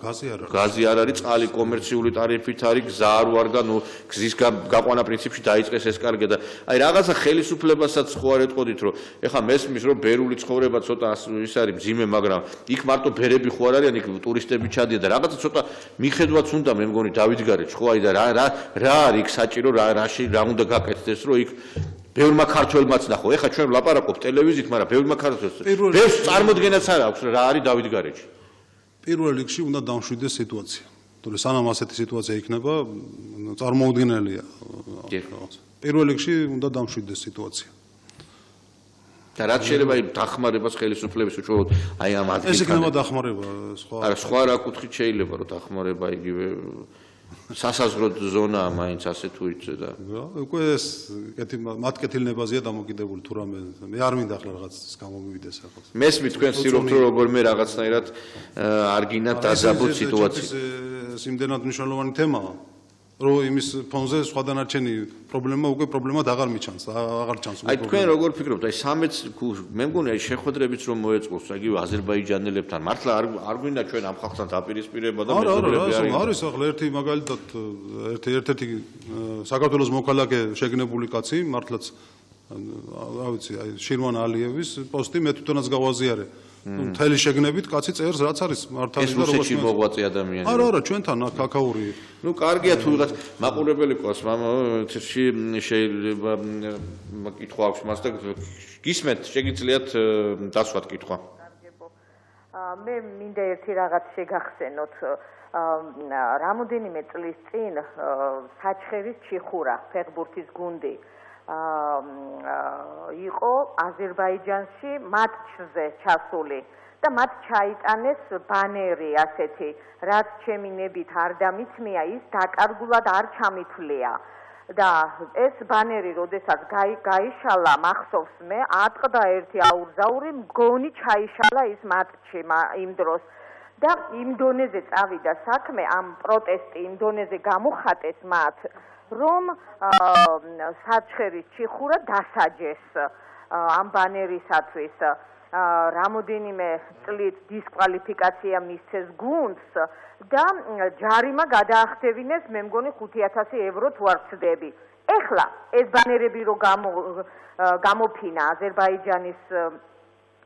გაზი არ არის, წყალი კომერციული ტარიფით არის, გზა არ ვარგა, ნუ გზის გაყვანა პრინციპში დაიწყეს ეს კარგე და აი რაღაცა ხელისუფლებასაც ხო არ ეტყოდით რომ ეხლა მესმის რომ ბერული ცხოვრება ცოტა ის არის მძიმე, მაგრამ იქ მარტო ბერები ხო არ არიან, იქ ტურისტები ჩადიან და რაღაცა ცოტა მიხედვაც უნდა მე მგონი დავით გარეჯს ხო აი და რა არის იქ საჭირო რა უნდა გაკეთდეს რომ იქ ბევრმა ქართველმაც ნახო. ეხლა ჩვენ ვლაპარაკობთ ტელევიზიით, მაგრამ ბევრმა ქართველს ბევრს წარმოდგენაც არ აქვს რა არის დავით გარეჯი. პირველ რიგში უნდა დამშვიდეს სიტუაცია. თორე სანამ ასეთი სიტუაცია იქნება, წარმოუდგენელია. პირველ რიგში უნდა დამშვიდეს სიტუაცია. და რაც შეიძლება იმ დახმარებას ხელისუფლების უშუალოდ აი ამ ადგილთან. ეს იქნება დახმარება, სხვა რა კუთხით შეიძლება რომ დახმარება იგივე სასაზღვრო ზონაა მაინც ასე თუ იცი და უკვე ეს მათ კეთილნებაზეა დამოკიდებული თუ რამე მე არ მინდა ახლა რაღაც გამომივიდეს ახლა. მესმის თქვენ სირობთ რომ როგორმე რაღაცნაირად არ გინათ დაძაბოთ სიტუაცია. ეს იმდენად მნიშვნელოვანი თემაა. რომ იმის ფონზე სხვა დანარჩენი პრობლემა უკვე პრობლემად აღარ მიჩანს, აღარ ჩანს. აი თქვენ როგორ ფიქრობთ, აი 13 მე მგონი აი შეხვედრებიც რომ მოეწყოს, აიგივე აზერბაიჯანელებთან, მართლა არ გვინდა ჩვენ ამ ხალხთან დაპირისპირება და მეზობლები არის. არის ახლა ერთი მაგალითად ერთ-ერთი საქართველოს მოქალაქე შეგნებული კაცი, მართლაც რა ვიცი, აი შირვან ალიევის პოსტი მე თვითონაც გავაზიარე. მთელი შეგნებით კაცი წერს რაც არის მართალი და როგორც მოღვაწე ადამიანი. არა, ჩვენთან აკაური. ნუ კარგია თუ ვიღაც მაყურებელი ყავს, შეიძლება კითხვა აქვს მას და გისმენთ, შეგიძლიათ დასვათ კითხვა. მე მინდა ერთი რაღაც შეგახსენოთ. რამოდენიმე წლის წინ საჩხერის ჩიხურა, ფეხბურთის გუნდი იყო აზერბაიჯანში მატჩზე ჩასული და მათ ჩაიტანეს ბანერი ასეთი, რაც ჩემი ნებით არ დამიცმია, ის დაკარგულად არ ჩამithვლია და ეს ბანერი როდესაც გაიშალა, მახსოვს მე, ატყდა ერთი აურზაური, მგონი ჩაიშალა ის მატჩი იმ დროს და იმ დონეზე წავიდა საქმე, ამ პროტესტი იმ დონეზე გამოხატეს მათ, რომ საჩხერის ჩიხურა დასაჯეს ამ ბანერისათვის. რამოდენიმე წლით დისკვალიფიკაცია მისცეს გუნდს და ჯარიმა გადაახტევინეს, მე მგონი 5,000 ევრო თუ არ ვცდები. ეხლა ეს ბანერები რო გამოფინა აზერბაიჯანის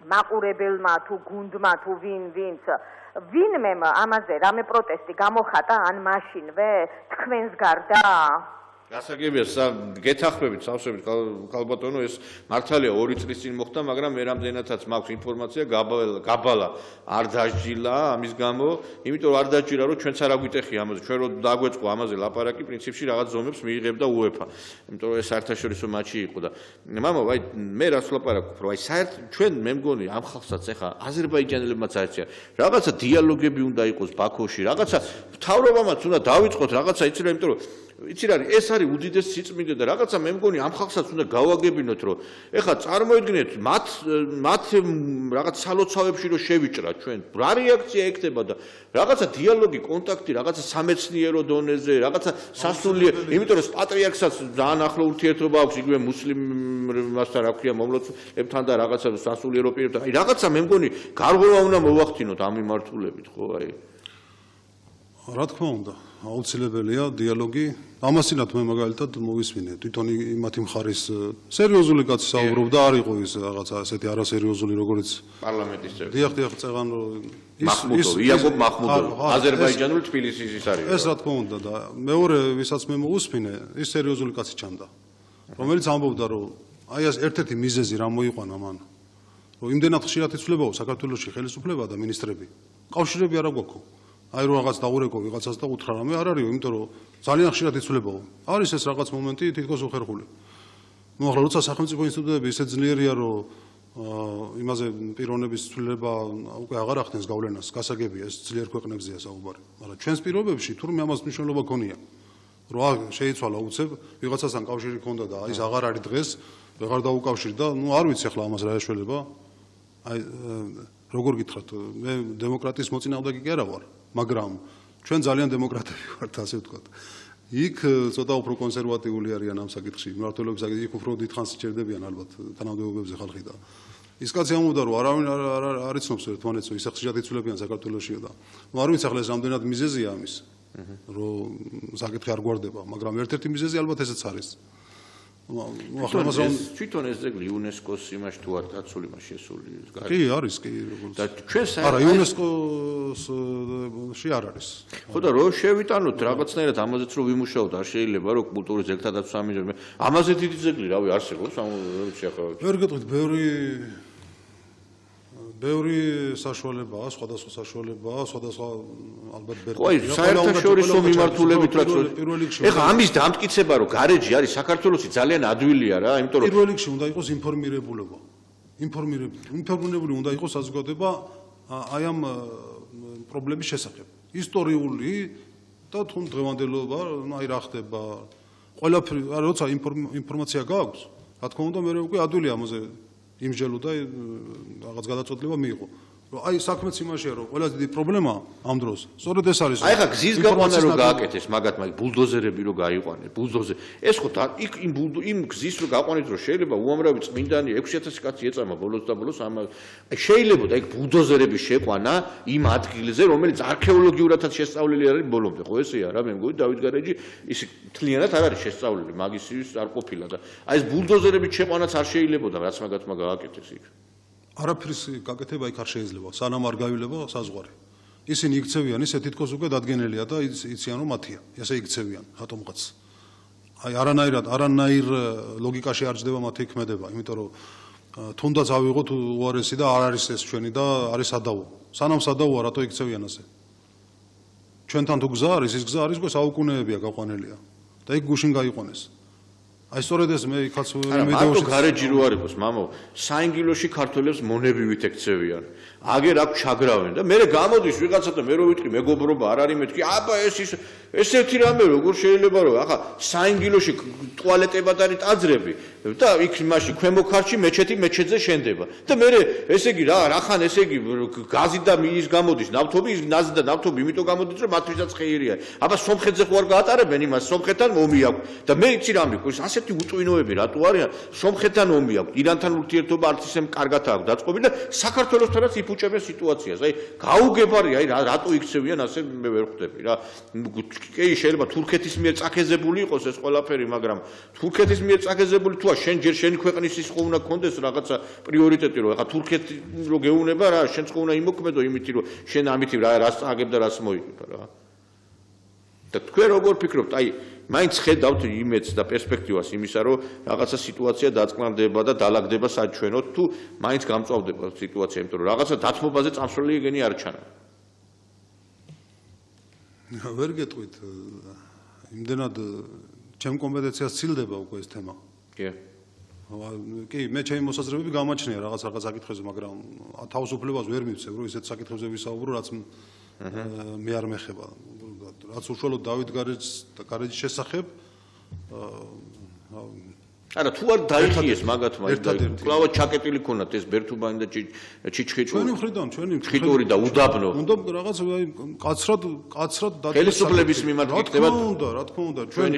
მაყურებელმა თუ გუნდმა თუ ვინც ვინმე ამაზე რამე პროტესტი გამოხატა ან მაშინვე თქვენს გარდა? გასაგებია, გეთახმებით სავსებით ქალბატონო, ეს მართალია 2 წლის წინ მოხდა, მაგრამ მე რამდენადაც მაქვს ინფორმაცია, გაბალა არ დასჯილა ამის გამო, იმიტომ რომ არ დასჯილა, რომ ჩვენც არ აგვიტეხია ამაზე, ჩვენ რო დაგვეწყო ამაზე ლაპარაკი, პრინციპში რაღაც ზომებს მიიღებდა UEFA, იმიტომ რომ ეს საერთაშორისო მატჩი იყო და მამო, აი მე რას ვლაპარაკობ, რომ აი საერთ ჩვენ მე მგონი ამ ხალხსაც ეხა აზერბაიჯანელებმაც აერჩია, რაღაცა დიალოგები უნდა იყოს ბაქოში, რაღაცა მთავრობამაც უნდა დავიწყოთ რაღაცა, იცი რა, იმიტომ რომ იცი რა, ეს არის უდიდეს სიწმინდე და რაღაცა მე მგონი ამ ხალხსაც უნდა გავაგებინოთ, რომ ეხლა წარმოიდგინეთ მათ რაღაც სალოცავებში რომ შევიჭრათ ჩვენ, რა რეაქცია ექნება და რაღაცა დიალოგი, კონტაქტი, რაღაცა სამეცნიერო დონეზე, რაღაცა სასულიერო, იმიტომ რომ პატრიარქსაც ძალიან ახლო ურთიერთობა აქვს იგივე მუსლიმასთან, რა ქვია, მომლოცებთან და რაღაცა სასულიერო პირებთან. აი რაღაცა მე მგონი გარღვევა უნდა მოვახდინოთ ამ მიმართულებით, ხო, აი. რა თქმა უნდა, აუცილებელია დიალოგი. ამასინათ მე მაგალითად მოვისმინე თვითონ იმათი მხარის სერიოზული კაცი საუბრობდა, არ იყო ის რაღაცა ასეთი არასერიოზული როგორც პარლამენტის წევრი. დიახ, წეღან იაკობ მაჰმუდოვი, აზერბაიჯანული თბილისის ის არის. ეს რა თქმა უნდა და მეორე ვისაც მე მოვისმინე, ის სერიოზული კაცი ჩანდა, რომელიც ამბობდა, რომ აი ეს ერთ-ერთი მიზეზი რა მოიყვანა მან, რომ იმდენად ხშირად იცვლებაო საქართველოში ხელისუფლება და მინისტრები. კავშირები არ აგვაქვს. აი რომ რაღაც დაურეკო ვიღაცას და უთხრა რამე არ არისო, იმიტომ რომ ძალიან ხშირად იცვლებაო. არის ეს რაღაც მომენტი თითქოს უხერხული. ნუ ახლა როცა სახელმწიფო ინსტიტუტები ისე ძლიერია, რომ იმაზე პიროვნების ცვლილება უკვე აღარ ახდენს გავლენას, გასაგებია, ეს ძლიერ ქვეყნებზეა საუბარი. მაგრამ ჩვენს პირობებში თურმე ამას მნიშვნელობა ქონია. რომ შეიცვალა უცებ, ვიღაცასთან კავშირი ქონდა და ის აღარ არის დღეს, ვეღარ დაუკავშირდა, არ ვიცი ახლა ამას რა ეშველება. აი როგორ გითხრათ, მე დემოკრატიის მოწინააღმდეგე კი არა ვარ, მაგრამ ჩვენ ძალიან დემოკრატები ვართ, ასე ვთქვათ. იქ ცოტა უფრო კონსერვატიული არიან ამ საკითხში, მმართველობის საკითხი, იქ უფრო დიდხანს ჭირდებიან ალბათ თანამდებობებზე ხალხი და ის კაცი ამბობდა, რომ არავინ არ იცნობს ერთმანეთს, ისე ხშირად იცვლებიან საქართველოშია და არ ვიცი ახლა ეს რამდენად მიზეზია ამის, რომ საკითხი არ გვარდება, მაგრამ ერთ-ერთი მიზეზი ალბათ ესეც არის. თვითონ ეს ძეგლი იუნესკოს იმაში თუ არ დაცული მას შესული კი არის კი და ჩვენ არა იუნესკოში არ არის ხო და რო შევიტანოთ რაღაცნაირად ამაზეც რო ვიმუშაოთ არ შეიძლება რომ კულტურის ძეგლთა დაცვა ამიჯერე ამაზე დიდი ძეგლი რავი არსებობს ამოიცი ახლა ვერ გეტყვით ბევრი საშუალებაა, სხვადასხვა საშუალებაა, სხვადასხვა ალბათ ბერტი. ხო, საერთაშორისო მიმართულებით რაც ეხლა ამის დამტკიცება რომ გარეჯი არის საქართველოსი ძალიან ადვილია რა, იმიტომ რომ პირველ რიგში უნდა იყოს ინფორმირებულობა. ინფორმირებული უნდა იყოს საზოგადოება აი ამ პრობლემის შესახებ. ისტორიული და თუ დღევანდელობა, აი რა ხდება, ყველაფერი, როცა ინფორმაცია გააქვს, რა თქმა უნდა, მე უკვე ადვილია ამაზე იმჟელო და რაღაც გადაწყვეტილება მიიღო. აი საქმეც იმაშია რომ ყველაზე დიდი პრობლემა ამ დროს სწორედ ეს არის. აი ხა გზის გაყვანა რო გააკეთეს მაგათ ბულდოზერები რო გაიყვანეს, ეს ხო იქ იმ გზის რო გაყვანით რომ შეიძლება უამრავი წმინდანი 6000 კაცი ეწამა ბოლოს და ბოლოს ამ შეიძლება და იქ ბულდოზერების შეყვანა იმ ადგილზე რომელიც არქეოლოგიურადაც შესწავლილი არის ბოლომდე ხო ესეა რა მე მგონი დავით გარეჯი ის თლიანად არ არის შესწავლილი მაგის არ ყოფილა და აი ეს ბულდოზერების შეყვანაც არ შეიძლებოდა რაც მაგათმა გააკეთეს იქ არაფრის გაკეთება იქ არ შეიძლება, სანამ არ გაივლება საზღვარი. ისინი იქცევიან, ისე თითქოს უკვე დადგენელია და იციან რომ მათია. ესე იქცევიან რატომღაც. აი არანაირ ლოგიკაში არ ჯდება მათი ქმედება, იმიტომ რომ თუნდაც ავიღოთ უარესი და არ არის ეს ჩვენი და არის სადავო. სანამ სადავოა რატო იქცევიან ასე? ჩვენთან თუ გზა არის, ის გზა არის უკვე საუკუნეებია გაყვანილია და იქ გუშინ გაიყვანეს. აი სწორედ ეს მე იქაც მარტო გარეჯი რო არ იყოს მამო საინგილოში ქართველებს მონებივით ექცევიან აგერ აქ ჩაგრავენ და მე გამოდის ვიღაცა და მე რო ვიტყვი მეგობრობა არ არის მეთქი აბა ეს ერთი რამე როგორ შეიძლება რომ ახლა საინგილოში ტუალეტებად არის ტაძრები და იქ მაშინ ქვემო ქართში მეჩეთზე შენდება და მე ესე იგი რახან ესე იგი გაზი და მიის გამოდის ნავთობი ის ნაზი და ნავთობი იმიტომ გამოდის რომ მათთვისაც ხეირია აბა სომხეთზე ხო არ გაატარებენ იმას სომხეთთან ომი აქვს და მე იცი რა მეკოს ასეთი უწვინოები რატო არიან სომხეთთან ომი აქვს ირანთან ურთიერთობა არც ისე კარგად აქვს დაწყობილი და საქართველოსთანაც იფუჭებენ სიტუაციას აი გაუგებარია აი რატო იქცევიან ასე მე ვერ ხვდები რა კი შეიძლება თურქეთის მიერ წაქეზებული იყოს ეს ყველაფერი მაგრამ თურქეთის მიერ წაქეზებული თუა შენ ჯერ შენი ქვეყნის ის ხო უნდა გქონდეს რაღაცა პრიორიტეტი რომ ახლა თურქეთი რო გეუნება რა შენც ხო უნდა იმოქმედო იმითი რომ შენ ამითი რას წაგებ და რას მოიგებ რა და თქვენ როგორ ფიქრობთ აი მაინც ხედავთ იმედს და პერსპექტივას იმისა რომ რაღაცა სიტუაცია დაწყნდება და დაალაგდება საჩვენოდ თუ მაინც გამწვავდება სიტუაცია იმიტომ რომ რაღაცა დათმობაზე წამსვლელი ეგენი არ ჩანა ვერ გეტყვით იმდენად ჩემ კომპეტენციას ცილდება უკვე ეს თემა კი მე ჩემი მოსაზრებები გამაჩნია რაღაც საკითხებზე მაგრამ თავისუფლებას ვერ მივცევ რომ ისეთ საკითხებზე ვისაუბრო რაც მე არ მეხება რაც უშუალოდ დავით გარეჯის შესახებ არა თუ არ დაიხიეს მაგათმა კლავა ჩაკეტილი ქონათ ეს ბერთუბანი და ჩიჩხიჭური ჩვენი მხრიდან ჩხიტური და უდაბნო უნდა რაღაც კაცრად ხელისუფლების მიმართ იქნება რა თქმა უნდა ჩვენ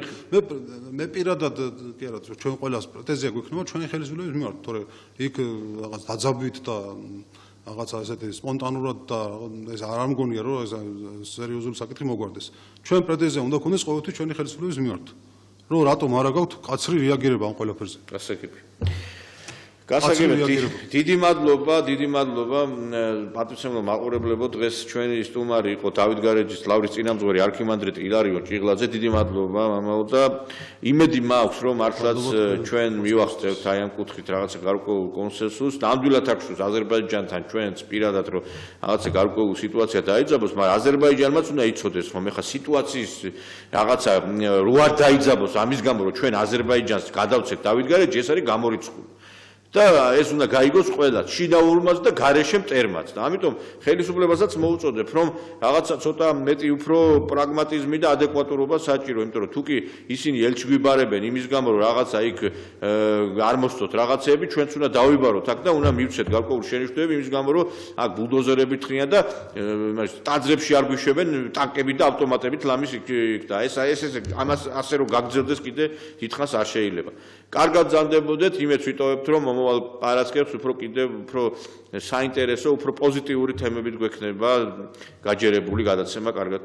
მე პირადად კი არა ჩვენ ყველას პრეტენზია გვექნება ჩვენი ხელისუფლების მიმართ თორე იქ რაღაც დაძაბვით და რაღაცა ესეთი სპონტანურად და ეს არ მგონია რომ ეს სერიოზული საკითხი მოგვარდეს ჩვენ პრეტენზია უნდა გქონდეს ყოველთვის ჩვენი ხელისუფლების მიმართ რომ რატომ არა გაქვთ კაცრი რეაგირება ამ ყველაფერზე გასაგებია დიდი მადლობა პატრიცემლო მაყურებლებო დღეს ჩვენი სტუმარი იყო დავით გარეჯის ლავრის წინამძვარი არქიმანდრიტი ილარიონ ჭიღლაძე დიდი მადლობა მამაო და იმედი მაქვს რომ მართლაც ჩვენ მივახცევთ აი ამ კუთხით რაღაცა გარკვეულ კონსენსუსს ნამდვილად აქვს აზერბაიჯანთან ჩვენც პირადად რომ რაღაცა გარკვეული სიტუაცია დაიძაბოს მაგრამ აზერბაიჯანმაც უნდა იცოდეს რომ ეხა სიტუაციის რაღაცა რო არ დაიძაბოს ამის გამო რომ ჩვენ აზერბაიჯანს გადავცეთ დავით გარეჯი ეს არის გამორიცხული და ეს უნდა გაიგოს ყველას, შინაურმაც და გარეშე მტერმაც. და ამიტომ ხელისუფლებასაც მოუწოდებ, რომ რაღაცა ცოტა მეტი უფრო პრაგმატიზმი და ადეკვატურობა საჭირო, იმიტომ რომ თუ კი ისინი ელჩი გვიბარებენ იმის გამო, რომ რაღაცა იქ არ მოსწოთ რაღაცეები, ჩვენც უნდა დავიბაროთ აქ და უნდა მივცეთ გარკვეული შენიშვნები იმის გამო, რომ აქ ბულდოზერები თხიან და ტაძრებში არ გვიშვებენ ტანკებით და ავტომატებით ლამის იქ და ეს ამას ასე რომ გაგრძელდეს კიდე დიდხანს არ შეიძლება. კარგად გზანდებოდეთ, იმედს ვიტოვებთ, რომ მომავალ პარასკევს უფრო კიდევ უფრო საინტერესო, უფრო პოზიტიური თემებით გვექნება გაჯერებული გადაცემა. კარგად